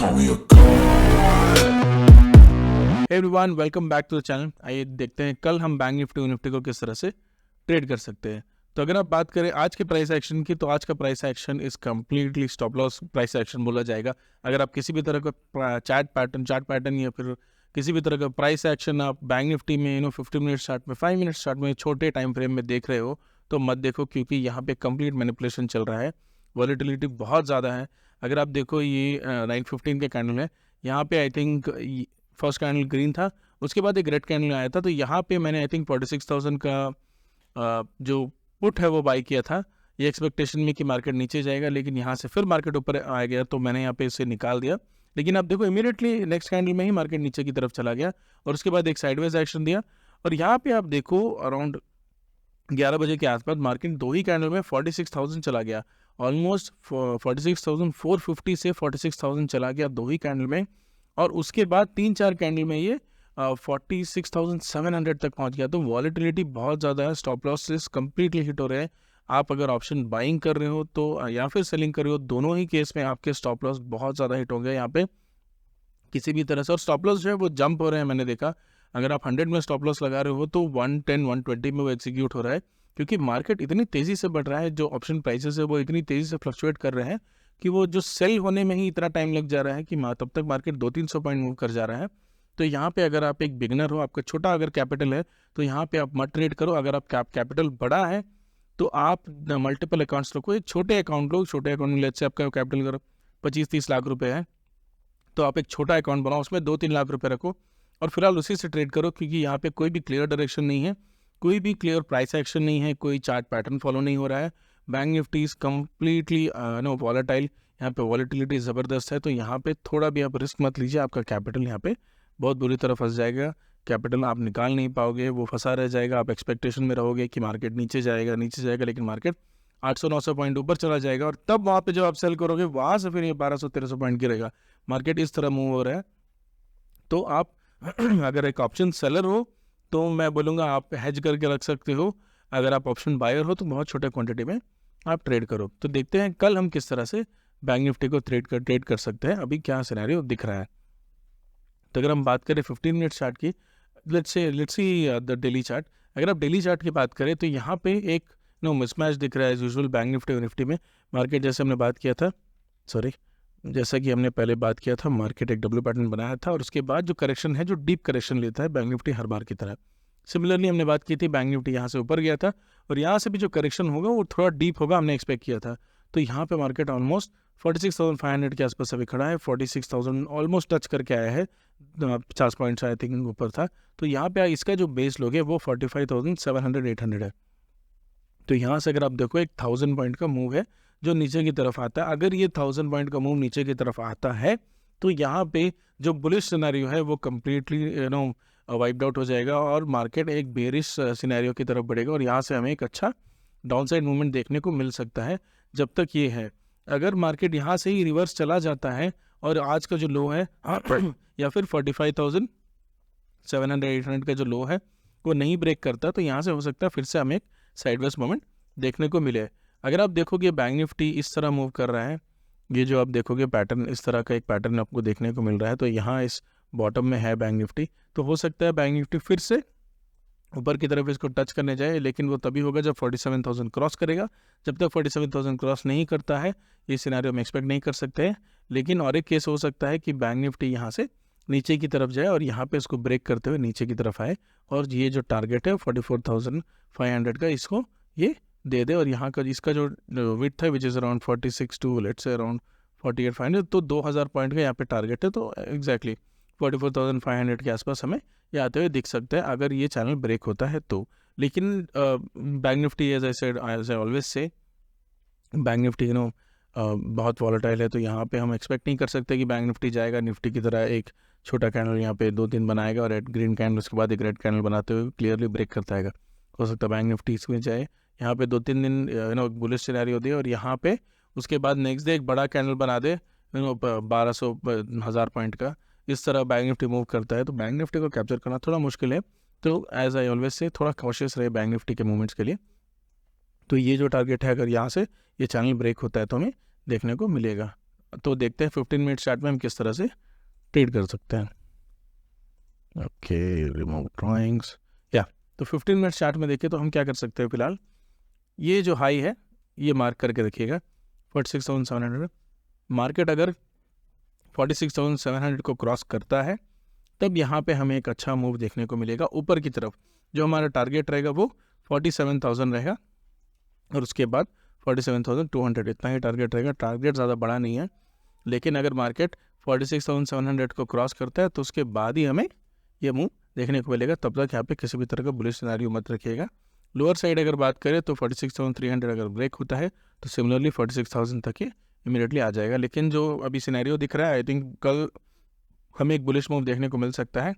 call me a god. Everyone welcome back to the channel. आइए देखते हैं कल हम बैंक निफ्टी निफ्टी को किस तरह से ट्रेड कर सकते हैं। तो अगर आप बात करें आज के प्राइस एक्शन की, तो आज का price action is completely stop loss price action बोला जाएगा। अगर आप किसी भी तरह का चार्ट पैटर्न या फिर किसी भी तरह का प्राइस एक्शन आप बैंक निफ्टी में 15 मिनट चार्ट में 5 मिनट चार्ट में छोटे टाइम फ्रेम में देख रहे हो तो मत देखो, क्योंकि यहाँ पे कंप्लीट मैनिपुलेशन चल रहा है। वॉलेटिलिटी बहुत ज़्यादा है। अगर आप देखो ये 915 के कैंडल है, यहाँ पे I think first candle green था, उसके बाद एक रेड कैंडल आया था, तो यहाँ पे मैंने आई थिंक 46,000 का जो पुट है वो बाई किया था, ये एक्सपेक्टेशन में कि मार्केट नीचे जाएगा, लेकिन यहाँ से फिर मार्केट ऊपर आ गया तो मैंने यहाँ पे इसे निकाल दिया। लेकिन आप देखो इमीडिएटली नेक्स्ट कैंडल में ही मार्केट नीचे की तरफ चला गया और उसके बाद एक साइडवेज एक्शन दिया। और यहाँ पे आप देखो अराउंड 11 बजे के आसपास मार्केट दो ही कैंडल में 46,000 चला गया, ऑलमोस्ट 46,450 से 46,000 चला गया दो ही कैंडल में। और उसके बाद 3-4 कैंडल में ये 46,700 तक पहुंच गया। तो वॉलेटिलिटी बहुत ज़्यादा है, स्टॉप लॉसेस कंप्लीटली हिट हो रहे हैं। आप अगर ऑप्शन बाइंग कर रहे हो तो या फिर सेलिंग कर रहे हो, दोनों ही केस में आपके स्टॉप लॉस बहुत ज़्यादा हिट हो गए यहाँ पे किसी भी तरह से। और स्टॉप लॉस जो है वो जंप हो रहे हैं, मैंने देखा अगर आप 100 में स्टॉप लॉस लगा रहे हो तो 110 120 में वो एग्जीक्यूट हो रहा है, क्योंकि मार्केट इतनी तेज़ी से बढ़ रहा है, जो ऑप्शन प्राइसेस है वो इतनी तेज़ी से फ्लक्चुएट कर रहे हैं कि वो जो सेल होने में ही इतना टाइम लग जा रहा है कि तब तक मार्केट 200-300 पॉइंट मूव कर जा रहा है। तो यहाँ पे अगर आप एक बिगनर हो, आपका छोटा अगर कैपिटल है, तो यहाँ पे आप मत ट्रेड करो। अगर आप कैपिटल बड़ा है तो आप मल्टीपल अकाउंट्स रखो। एक छोटे अकाउंट लो, छोटे अकाउंट में लेट्स से आपका कैपिटल अगर 25-30 लाख रुपए है तो आप एक छोटा अकाउंट बनाओ, उसमें 2-3 लाख रुपए रखो और फिलहाल उसी से ट्रेड करो, क्योंकि यहाँ पे कोई भी क्लियर डायरेक्शन नहीं है, कोई भी क्लियर प्राइस एक्शन नहीं है, कोई चार्ट पैटर्न फॉलो नहीं हो रहा है। Bank Nifty is completely volatile, यहाँ पे वॉलेटिलिटी ज़बरदस्त है। तो यहाँ पे थोड़ा भी आप रिस्क मत लीजिए, आपका कैपिटल यहाँ पे बहुत बुरी तरह फंस जाएगा। कैपिटल आप निकाल नहीं पाओगे, वो फंसा रह जाएगा। आप एक्सपेक्टेशन में रहोगे कि मार्केट नीचे जाएगा, लेकिन मार्केट 800-900 पॉइंट ऊपर चला जाएगा और तब वहाँ पे जब आप सेल करोगे वहाँ से फिर ये 1200-1300 पॉइंट गिरेगा। मार्केट इस तरह मूव हो रहा है। तो आप अगर एक ऑप्शन सेलर हो तो मैं बोलूँगा आप हेज करके रख सकते हो। अगर आप ऑप्शन बायर हो तो बहुत छोटे क्वांटिटी में आप ट्रेड करो। तो देखते हैं कल हम किस तरह से बैंक निफ्टी को ट्रेड कर सकते हैं, अभी क्या सिनेरियो दिख रहा है। तो अगर हम बात करें 15 मिनट चार्ट की, let's see the daily chart. अगर आप डेली चार्ट की बात करें तो यहाँ पे एक मिसमैच दिख रहा है एज यूजुअल बैंक निफ्टी और निफ्टी में। मार्केट जैसे हमने बात किया था, जैसा कि हमने पहले बात किया था, मार्केट एक डब्ल्यू पैटर्न बनाया था और उसके बाद जो करेक्शन है, जो डीप करेक्शन लेता है बैंक निफ्टी हर बार की तरह। सिमिलरली हमने बात की थी, बैंक निफ्टी यहाँ से ऊपर गया था और यहाँ से भी जो करेक्शन होगा वो थोड़ा डीप होगा, हमने एक्सपेक्ट किया था। तो यहाँ पे मार्केट ऑलमोस्ट 46,500 के आसपास अभी खड़ा है, 46,000 ऑलमोस्ट टच करके आया है, 50 पॉइंट्स आई थिंक ऊपर था। तो यहाँ पे इसका जो बेस लोगे वो 45,700-800 है। तो यहाँ से अगर आप देखो एक 1000 पॉइंट का मूव है जो नीचे की तरफ आता है। अगर ये 1000 पॉइंट का मूव नीचे की तरफ आता है तो यहाँ पे जो बुलिश सिनेरियो है वो कम्प्लीटली वाइप्ड आउट हो जाएगा और मार्केट एक बेरिश सिनेरियो की तरफ बढ़ेगा और यहाँ से हमें एक अच्छा डाउनसाइड मूवमेंट देखने को मिल सकता है जब तक ये है। अगर मार्केट यहाँ से ही रिवर्स चला जाता है और आज का जो लो है या फिर 45,700-800 का जो लो है वो नहीं ब्रेक करता, तो यहाँ से हो सकता है फिर से हमें एक साइडवेज मोमेंट देखने को मिले। अगर आप देखोगे बैंक निफ्टी इस तरह मूव कर रहा है, ये जो आप देखोगे पैटर्न, इस तरह का एक पैटर्न आपको देखने को मिल रहा है। तो यहाँ इस बॉटम में है बैंक निफ्टी, तो हो सकता है बैंक निफ्टी फिर से ऊपर की तरफ इसको टच करने जाए, लेकिन वो तभी होगा जब 47,000 क्रॉस करेगा। जब तक 47,000 क्रॉस नहीं करता है ये सिनेरियो हम एक्सपेक्ट नहीं कर सकते हैं। लेकिन और एक केस हो सकता है कि बैंक निफ्टी यहाँ से नीचे की तरफ जाए और यहाँ पे इसको ब्रेक करते हुए नीचे की तरफ आए और ये जो टारगेट है 44,500 का, इसको ये दे दे और यहाँ का इसका जो विड्थ है which is around 46 to let's say around 48,500, तो 2,000 पॉइंट का यहाँ पे टारगेट है। तो एग्जैक्टली 44,500 के आसपास हमें ये आते हुए दिख सकते हैं अगर ये चैनल ब्रेक होता है तो। लेकिन bank Nifty as I always say, bank Nifty बहुत वॉलेटाइल है, तो यहाँ पे हम एक्सपेक्ट नहीं कर सकते कि बैंक निफ्टी जाएगा निफ्टी की तरह एक छोटा कैंडल यहाँ पे 2-3 बनाएगा और रेड ग्रीन कैंडल उसके बाद एक रेड कैंडल बनाते हुए क्लियरली ब्रेक करता है। हो सकता है बैंक निफ्टी इसमें जाए, यहाँ पे 2-3 दिन बुलिश सिनेरियो दे और यहाँ पे उसके बाद नेक्स्ट डे एक बड़ा कैंडल बना दे 1200-1000 पॉइंट का। इस तरह बैंक निफ्टी मूव करता है, तो बैंक निफ्टी को कैप्चर करना थोड़ा मुश्किल है। तो एज आई ऑलवेज से थोड़ा कॉशियस रहे बैंक निफ्टी के मूवमेंट्स के लिए। तो ये जो टारगेट है, अगर यहाँ से ये चैनल ब्रेक होता है तो हमें देखने को मिलेगा। तो देखते हैं 15 मिनट चार्ट में हम किस तरह से ट्रेड कर सकते हैं। Okay, remove drawings. या तो 15 मिनट चार्ट में देखिए तो हम क्या कर सकते हैं, फिलहाल ये जो हाई है ये मार्क करके रखिएगा 46,700। मार्केट अगर 46,700 को क्रॉस करता है तब यहाँ पे हमें एक अच्छा मूव देखने को मिलेगा ऊपर की तरफ। जो हमारा टारगेट रहेगा वो 47,000 रहेगा और उसके बाद 47,200, इतना ही टारगेट रहेगा। टारगेट ज़्यादा बड़ा नहीं है, लेकिन अगर मार्केट 46,700 को क्रॉस करता है तो उसके बाद ही हमें ये मूव देखने को मिलेगा। तब तक यहाँ पे किसी भी तरह का बुलिश सिनेरियो मत रखिएगा। लोअर साइड अगर बात करें तो 46,300 अगर ब्रेक होता है तो सिमिलरली 46,000 तक ही इमीडिएटली आ जाएगा। लेकिन जो अभी सिनेरियो दिख रहा है, आई थिंक कल हमें एक बुलिश मूव देखने को मिल सकता है।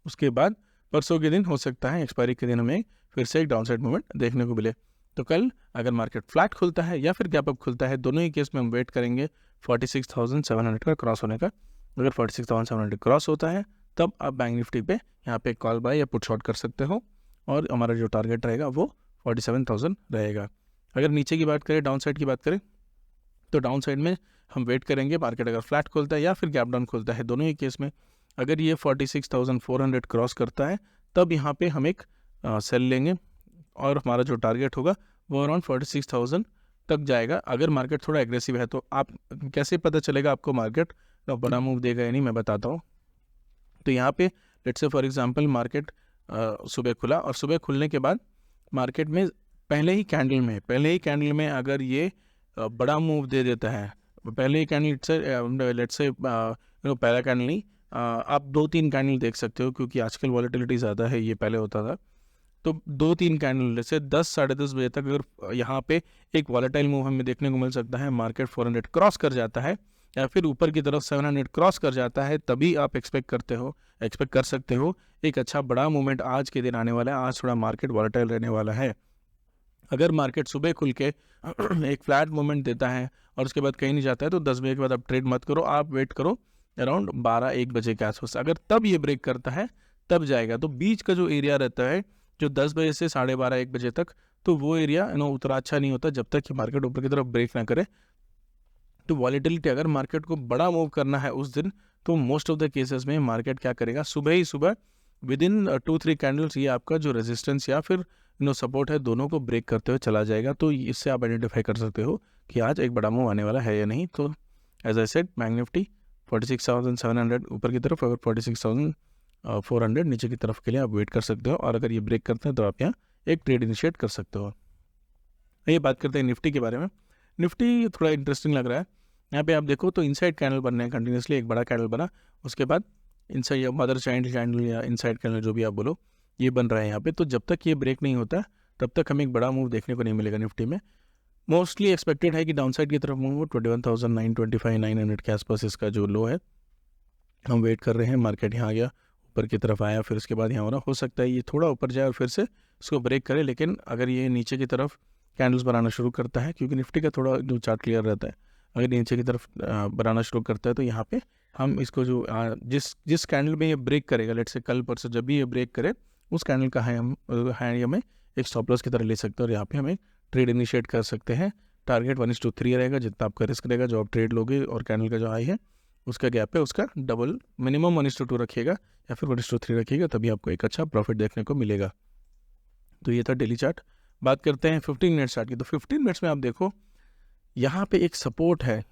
उसके बाद परसों के दिन हो सकता है एक्सपायरी के दिन हमें फिर से एक डाउनसाइड मूवमेंट देखने को मिले। तो कल अगर मार्केट फ्लैट खुलता है या फिर गैप अप खुलता है, दोनों ही केस में हम वेट करेंगे 46,700 का क्रॉस होने का। अगर 46,700 क्रॉस होता है तब आप बैंक निफ्टी पे यहाँ पे कॉल बाय या पुट शॉर्ट कर सकते हो और हमारा जो टारगेट रहेगा वो 47,000 रहेगा। अगर नीचे की बात करें, डाउन साइड की बात करें, तो डाउन साइड में हम वेट करेंगे मार्केट अगर फ्लैट खुलता है या फिर गैप डाउन खुलता है। दोनों ही केस में अगर ये 46,400 क्रॉस करता है तब यहाँ पे हम एक सेल लेंगे और हमारा जो टारगेट होगा वो अराउंड 46,000 तक जाएगा। अगर मार्केट थोड़ा एग्रेसिव है तो आप कैसे पता चलेगा आपको मार्केट बड़ा मूव देगा या नहीं, मैं बताता हूँ। तो यहाँ पे let's say for example market सुबह खुला और सुबह खुलने के बाद मार्केट में पहले ही कैंडल में अगर ये बड़ा मूव दे देता है, पहले ही कैंडल लेट्स से पहला कैंडल नहीं, आप 2-3 कैंडल देख सकते हो क्योंकि आजकल वॉलेटिलिटी ज़्यादा है, ये पहले होता था। तो 2-3 कैंडल जैसे 10 साढ़े 10 बजे तक अगर यहाँ पे एक वॉलेटाइल मूव हमें देखने को मिल सकता है, मार्केट 400 क्रॉस कर जाता है या फिर ऊपर की तरफ 700 क्रॉस कर जाता है, तभी आप एक्सपेक्ट कर सकते हो एक अच्छा बड़ा मूवमेंट आज के दिन आने वाला है। आज थोड़ा मार्केट वॉलेटाइल रहने वाला है। अगर मार्केट सुबह खुल के एक फ्लैट मूवमेंट देता है और उसके बाद कहीं नहीं जाता है तो 10 बजे के बाद आप ट्रेड मत करो, आप वेट करो अराउंड 12-1 बजे के आसपास। अगर तब ये ब्रेक करता है तब जाएगा। तो बीच का जो एरिया रहता है जो 10 बजे से 12:30-1 बजे तक, तो वो एरिया उतना अच्छा नहीं होता जब तक कि मार्केट ऊपर की तरफ ब्रेक ना करे। तो वॉलेटिलिटी अगर मार्केट को बड़ा मूव करना है उस दिन तो मोस्ट ऑफ द केसेस में मार्केट क्या करेगा, सुबह विद इन 2-3 कैंडल्स ये आपका जो रेजिस्टेंस या फिर सपोर्ट है दोनों को ब्रेक करते हुए चला जाएगा। तो इससे आप आइडेंटिफाई कर सकते हो कि आज एक बड़ा मूव आने वाला है या नहीं। तो as I said, bank Nifty 46,700 ऊपर की तरफ, अगर 46,400 नीचे की तरफ के लिए आप वेट कर सकते हो और अगर ये ब्रेक करते हैं तो आप यहाँ एक ट्रेड इनिशिएट कर सकते हो। ये बात करते हैं निफ्टी के बारे में। निफ्टी थोड़ा इंटरेस्टिंग लग रहा है। यहाँ पे आप देखो तो इनसाइड कैंडल बन रहे हैं कंटिन्यूसली, एक बड़ा कैंडल बना, उसके बाद इनसाइड या मदर चाइल्ड कैंडल या इनसाइड कैंडल जो भी आप बोलो ये बन रहा है यहाँ पे। तो जब तक ये ब्रेक नहीं होता तब तक हमें एक बड़ा मूव देखने को नहीं मिलेगा निफ्टी में। मोस्टली एक्सपेक्टेड है कि डाउनसाइड की तरफ मूव हो 21,925-900 के आसपास इसका जो लो है हम वेट कर रहे हैं। मार्केट यहाँ गया, ऊपर की तरफ आया, फिर उसके बाद यहाँ हो सकता है ये थोड़ा ऊपर जाए और फिर से इसको ब्रेक करे। लेकिन अगर ये नीचे की तरफ कैंडल्स बनाना शुरू करता है, क्योंकि निफ्टी का थोड़ा जो चार्ट क्लियर रहता है, अगर नीचे की तरफ बनाना शुरू करता है तो यहाँ पे हम इसको जो जिस कैंडल में ये ब्रेक करेगा, लेट्स से कल परसों जब भी ये ब्रेक करे उस कैंडल का हाई हमें एक स्टॉप लॉस की तरह ले सकते हैं और यहाँ पे हमें ट्रेड इनिशिएट कर सकते हैं। टारगेट 1:3 रहेगा, जितना आपका रिस्क रहेगा जो आप ट्रेड लोगे और कैंडल का जो हाई है उसका गैप है उसका डबल मिनिमम 1:2 रखिएगा या फिर 1:3 रखिएगा, तभी आपको एक अच्छा प्रॉफिट देखने को मिलेगा। तो ये था डेली चार्ट। बात करते हैं 15 मिनट चार्ट की। तो 15 मिनट्स में आप देखो यहाँ पे एक सपोर्ट है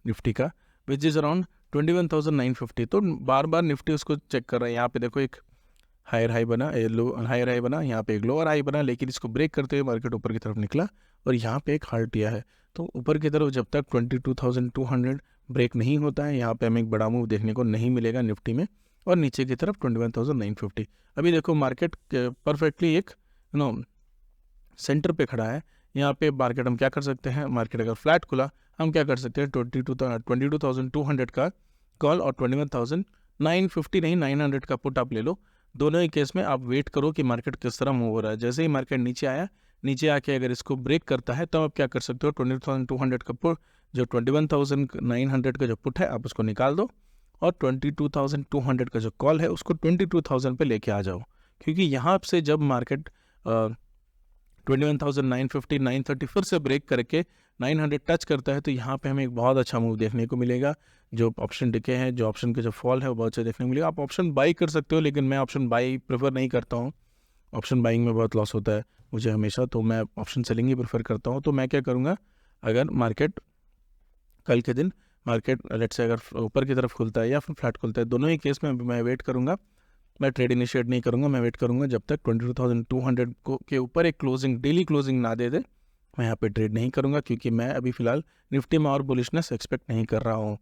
निफ्टी का विच इज़ अराउंड 21,950। तो बार बार निफ्टी उसको चेक कर रहा है। यहाँ पे देखो एक हायर हाई बना, हायर हाई बना, यहाँ पे एक लोअर हाई बना, लेकिन इसको ब्रेक करते हुए मार्केट ऊपर की तरफ निकला और यहाँ पे एक हार्ट दिया है। तो ऊपर की तरफ जब तक 22,200 ब्रेक नहीं होता है यहाँ पे हमें एक बड़ा मूव देखने को नहीं मिलेगा निफ्टी में, और नीचे की तरफ 21,950। अभी देखो मार्केट परफेक्टली एक सेंटर पे खड़ा है। यहाँ पे मार्केट हम क्या कर सकते हैं, मार्केट अगर फ्लैट खुला हम क्या कर सकते हैं 22,200 का कॉल और 21,950 नहीं 900 का पुट आप ले लो। दोनों ही केस में आप वेट करो कि मार्केट किस तरह मूव हो रहा है। जैसे ही मार्केट नीचे आया, नीचे आके अगर इसको ब्रेक करता है तब आप क्या कर सकते हो 20,200 का पुट, जो 21,900 का जो पुट है आप उसको निकाल दो और 22,200 का जो कॉल है उसको 22,000 पे लेके आ जाओ। क्योंकि यहाँ से जब मार्केट 21,950 930 फिर से ब्रेक करके 900 टच करता है तो यहाँ पे हमें एक बहुत अच्छा मूव देखने को मिलेगा। जो ऑप्शन टिके हैं, जो ऑप्शन के जो फॉल है वो बहुत अच्छा देखने को मिलेगा। आप ऑप्शन बाई कर सकते हो, लेकिन मैं ऑप्शन बाई प्रेफर नहीं करता हूँ। ऑप्शन बाइंग में बहुत लॉस होता है मुझे हमेशा, तो मैं ऑप्शन सेलिंग ही प्रेफर करता हूँ। तो मैं क्या करूँगा, अगर मार्केट कल के दिन मार्केट लेट से अगर ऊपर की तरफ खुलता है या फिर फ्लैट खुलता है, दोनों ही केस में मैं वेट करूँगा। मैं ट्रेड इनिशिएट नहीं करूँगा, मैं वेट करूँगा जब तक 22,200 को के ऊपर एक क्लोजिंग, डेली क्लोजिंग ना दे मैं यहाँ पे ट्रेड नहीं करूँगा, क्योंकि मैं अभी फ़िलहाल निफ्टी में और बुलिशनेस एक्सपेक्ट नहीं कर रहा हूँ।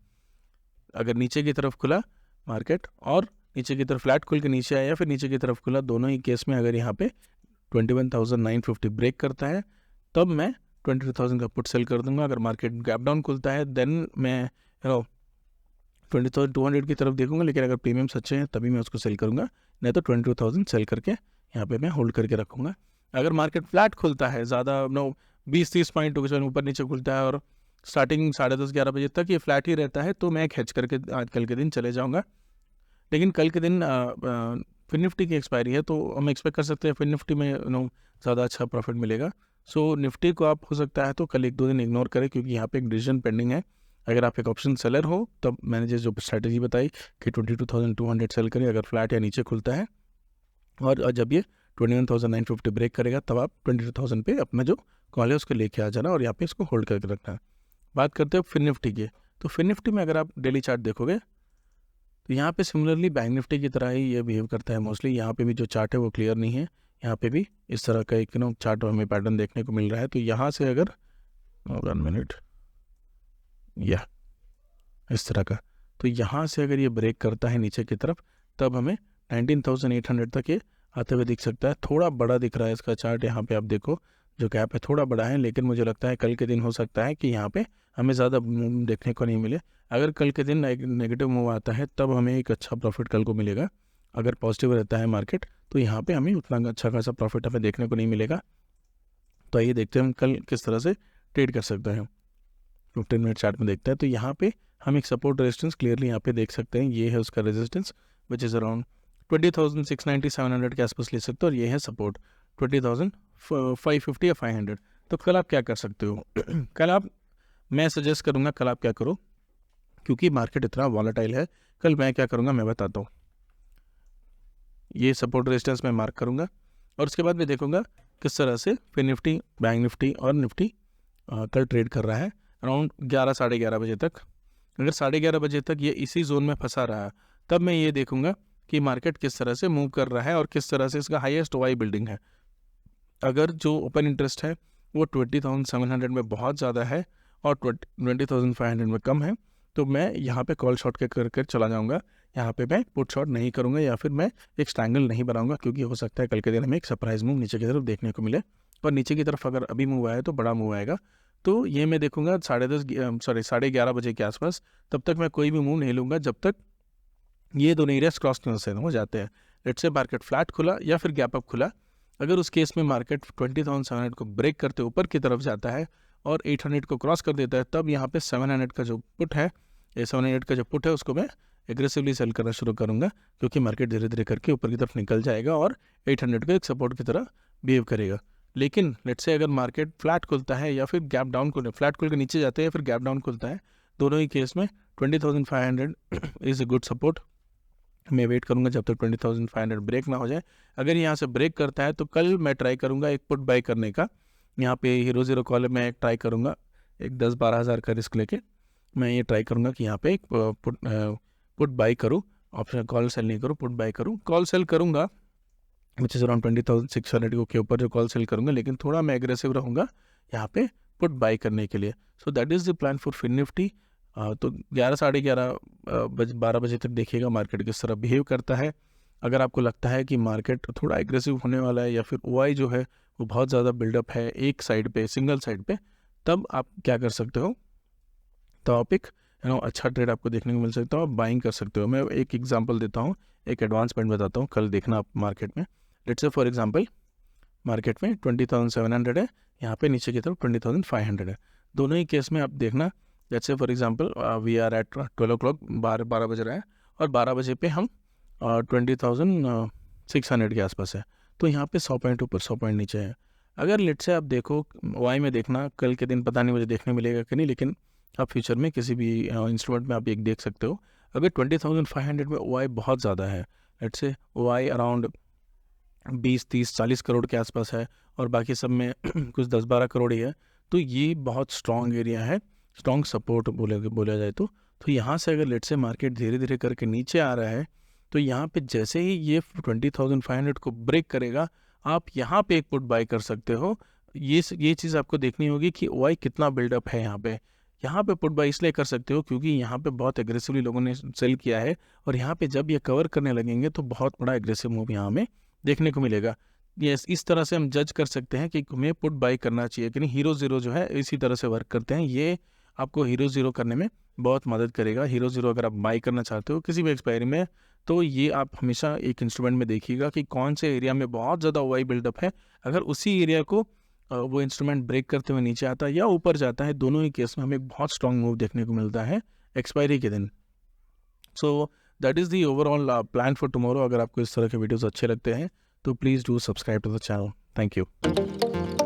अगर नीचे की तरफ खुला मार्केट और नीचे की तरफ फ्लैट खुल के नीचे आया या फिर नीचे की तरफ खुला, दोनों ही केस में अगर यहाँ पे 21,950 ब्रेक करता है तब मैं 22,000 का पुट सेल कर दूंगा। अगर मार्केट गैप डाउन खुलता है देन मैं 20,200 की तरफ देखूंगा, लेकिन अगर प्रीमियम्स अच्छे हैं तभी मैं उसको सेल करूंगा, नहीं तो 22,000 सेल करके यहाँ पे मैं होल्ड करके रखूंगा। अगर मार्केट फ्लैट खुलता है, ज़्यादा 20-30 पॉइंट ऊपर नीचे खुलता है और स्टार्टिंग 10:30-11 बजे तक ये फ्लैट ही रहता है, तो मैं एक हेज करके आज कल के दिन चले जाऊँगा। लेकिन कल के दिन फिर निफ्टी की एक्सपायरी है, तो हम एक्सपेक्ट कर सकते हैं फिर निफ्टी में ज़्यादा अच्छा प्रॉफिट मिलेगा। सो निफ्टी को आप हो सकता है तो कल 1-2 दिन इग्नोर करें, क्योंकि यहाँ पे एक डिसीजन पेंडिंग है। अगर आप एक ऑप्शन सेलर हो तब मैंने जो स्ट्रैटेजी बताई कि 22,200 सेल करें अगर फ्लैट या नीचे खुलता है, और जब ये 21,950 ब्रेक करेगा तब आप 22,000 पे अपना जो कॉल है उसको लेके आ जाना और यहाँ पे इसको होल्ड करके रखना। बात करते हैं फिर निफ्टी की, तो फिर निफ्टी में अगर आप डेली चार्ट देखोगे तो यहाँ पे सिमिलरली बैंक निफ्टी की तरह ही ये बिहेव करता है मोस्टली। यहाँ पे भी जो चार्ट है वो क्लियर नहीं है, यहाँ पे भी इस तरह का एक चार्ट हमें पैटर्न देखने को मिल रहा है। तो यहाँ से अगर 1 मिनट या इस तरह का, तो यहाँ से अगर ये ब्रेक करता है नीचे की तरफ तब हमें 19,800 तक ये आते हुए दिख सकता है। थोड़ा बड़ा दिख रहा है इसका चार्ट, यहाँ पे आप देखो जो गैप है थोड़ा बड़ा है, लेकिन मुझे लगता है कल के दिन हो सकता है कि यहाँ पे हमें ज़्यादा मूव देखने को नहीं मिले। अगर कल के दिन नेगेटिव मूव आता है तब हमें एक अच्छा प्रॉफिट कल को मिलेगा। अगर पॉजिटिव रहता है मार्केट तो यहाँ पे हमें उतना अच्छा खासा प्रॉफिट हमें देखने को नहीं मिलेगा। तो आइए देखते हैं हम कल किस तरह से ट्रेड कर सकते हैं। 15 मिनट चार्ट में देखते हैं, तो यहाँ पे हम एक सपोर्ट रेजिस्टेंस क्लियरली यहाँ पे देख सकते हैं। ये है उसका रेजिस्टेंस विच इज़ अराउंड 20,690-700 के आसपास ले सकते हो, और ये है सपोर्ट 20,550 या 500। तो कल आप क्या कर सकते हो कल मैं सजेस्ट करूँगा कल आप क्या करो, क्योंकि मार्केट इतना वॉलेटाइल है, कल मैं क्या करूँगा मैं बताता हूँ। ये सपोर्ट रेजिस्टेंस मैं मार्क करूँगा और उसके बाद मैं देखूँगा किस तरह से फिर निफ्टी, बैंक निफ्टी और निफ्टी कल ट्रेड कर रहा है अराउंड 11 साढ़े 11 बजे तक। अगर 11:30 बजे तक ये इसी जोन में फंसा रहा तब मैं ये देखूँगा कि मार्केट किस तरह से मूव कर रहा है और किस तरह से इसका हाईएस्ट ओआई बिल्डिंग है। अगर जो ओपन इंटरेस्ट है वो 20,700 में बहुत ज़्यादा है और 20,500 में कम है, तो मैं यहाँ पे कॉल शॉर्ट के कर चला जाऊँगा। यहाँ पे मैं पुट शॉर्ट नहीं करूँगा या फिर मैं एक स्ट्रैंगल नहीं बनाऊँगा, क्योंकि हो सकता है कल के दिन हमें एक सरप्राइज मूव नीचे की तरफ देखने को मिले। और नीचे की तरफ अगर अभी मूव आया तो बड़ा मूव आएगा, तो ये मैं देखूँगा 11:30 बजे के आसपास। तब तक मैं कोई भी मूव नहीं लूँगा जब तक ये दोनों एरियाज क्रॉस से हो जाते हैं। लेट्स से मार्केट फ्लैट खुला या फिर गैप अप खुला, अगर उस केस में मार्केट 20,700 को ब्रेक करते ऊपर की तरफ जाता है और 800 को क्रॉस कर देता है, तब यहाँ पे 700 का जो पुट है, ये 700 का जो पुट है उसको मैं एग्रेसिवली सेल करना शुरू करूँगा, क्योंकि मार्केट धीरे धीरे करके ऊपर की तरफ निकल जाएगा और 800 को एक सपोर्ट की तरह बिहेव करेगा। लेकिन लेट्स से अगर मार्केट फ्लैट खुलता है या फिर गैप डाउन खुलता है, फ्लैट खुल के नीचे जाते हैं या फिर गैप डाउन खुलता है, दोनों ही केस में 20,500 इज़ ए गुड सपोर्ट। मैं वेट करूंगा जब तक 20,500 ब्रेक ना हो जाए। अगर यहाँ से ब्रेक करता है तो कल मैं ट्राई करूंगा एक पुट बाई करने का। यहाँ पे हीरो ज़ीरो कॉल में एक ट्राई करूंगा, एक 10-12 हज़ार का रिस्क लेके मैं ये ट्राई करूंगा कि यहाँ पे एक पुट बाई करूँ। ऑप्शन कॉल सेल नहीं करूँ, पुट बाई करूँ। कॉल सेल करूँगा विच इज़ अराउंड 20,600 के ऊपर जो कॉल सेल करूँगा, लेकिन थोड़ा मैं एग्रेसिव रहूँगा यहाँ पे पुट बाई करने के लिए। So that is the plan for Fin Nifty. तो 11 साढ़े 12 बजे तक देखिएगा मार्केट किस तरह बिहेव करता है। अगर आपको लगता है कि मार्केट थोड़ा एग्रेसिव होने वाला है या फिर ओआई जो है वो बहुत ज़्यादा बिल्डअप है एक साइड पे, सिंगल साइड पे, तब आप क्या कर सकते हो, तो आप एक अच्छा ट्रेड आपको देखने को मिल सकता है, आप बाइंग कर सकते हो। मैं एक एग्जांपल देता हूँ, एक एडवांस पॉइंट बताता हूँ, कल देखना आप मार्केट में। Let's say for example market में 20,700 है, यहाँ पे नीचे की तरफ 20,500 है। दोनों ही केस में आप देखना, let's say for example we are at 12 o'clock, 12 बज रहा है और 12 बजे पे हम 20,600 के आसपास है, तो यहाँ पे 100 पॉइंट ऊपर 100 पॉइंट नीचे है। अगर लेट से आप देखो वाई में देखना, कल के दिन पता नहीं मुझे देखने मिलेगा कि नहीं, लेकिन आप फ्यूचर में किसी भी इंस्ट्रूमेंट में आप एक देख सकते हो, अगर 20,500 में वाई बहुत ज़्यादा है, लेट से वाई अराउंड 20, 30, 40 करोड़ के आसपास है और बाकी सब में कुछ 10, 12 करोड़ ही है, तो ये बहुत स्ट्रॉन्ग एरिया है, स्ट्रॉन्ग सपोर्ट बोला जाए तो यहाँ से अगर लेट से मार्केट धीरे धीरे करके नीचे आ रहा है, तो यहाँ पे जैसे ही ये 20,500 को ब्रेक करेगा, आप यहाँ पे एक पुट बाय कर सकते हो। ये चीज़ आपको देखनी होगी कि वाई कितना बिल्डअप है यहाँ पे पुट बाय इसलिए कर सकते हो क्योंकि यहाँ पे बहुत एग्रेसिवली लोगों ने सेल किया है, और यहाँ पे जब ये कवर करने लगेंगे तो बहुत बड़ा एग्रेसिव मूव यहाँ में देखने को मिलेगा। यस, इस तरह से हम जज कर सकते हैं कि हमें पुट बाय करना चाहिए कि नहीं। हीरो ज़ीरो जो है इसी तरह से वर्क करते हैं, ये आपको हीरो ज़ीरो करने में बहुत मदद करेगा। हीरो ज़ीरो अगर आप बाय करना चाहते हो किसी भी एक्सपायरी में, तो ये आप हमेशा एक इंस्ट्रूमेंट में देखिएगा कि कौन से एरिया में बहुत ज़्यादा वाई बिल्डअप है। अगर उसी एरिया को वो इंस्ट्रूमेंट ब्रेक करते हुए नीचे आता है या ऊपर जाता है, दोनों ही केस में हमें एक बहुत स्ट्रॉन्ग मूव देखने को मिलता है एक्सपायरी के दिन। सो that is the overall plan for tomorrow. अगर आपको इस तरह के वीडियोस अच्छे लगते हैं तो please do subscribe to the channel. Thank you.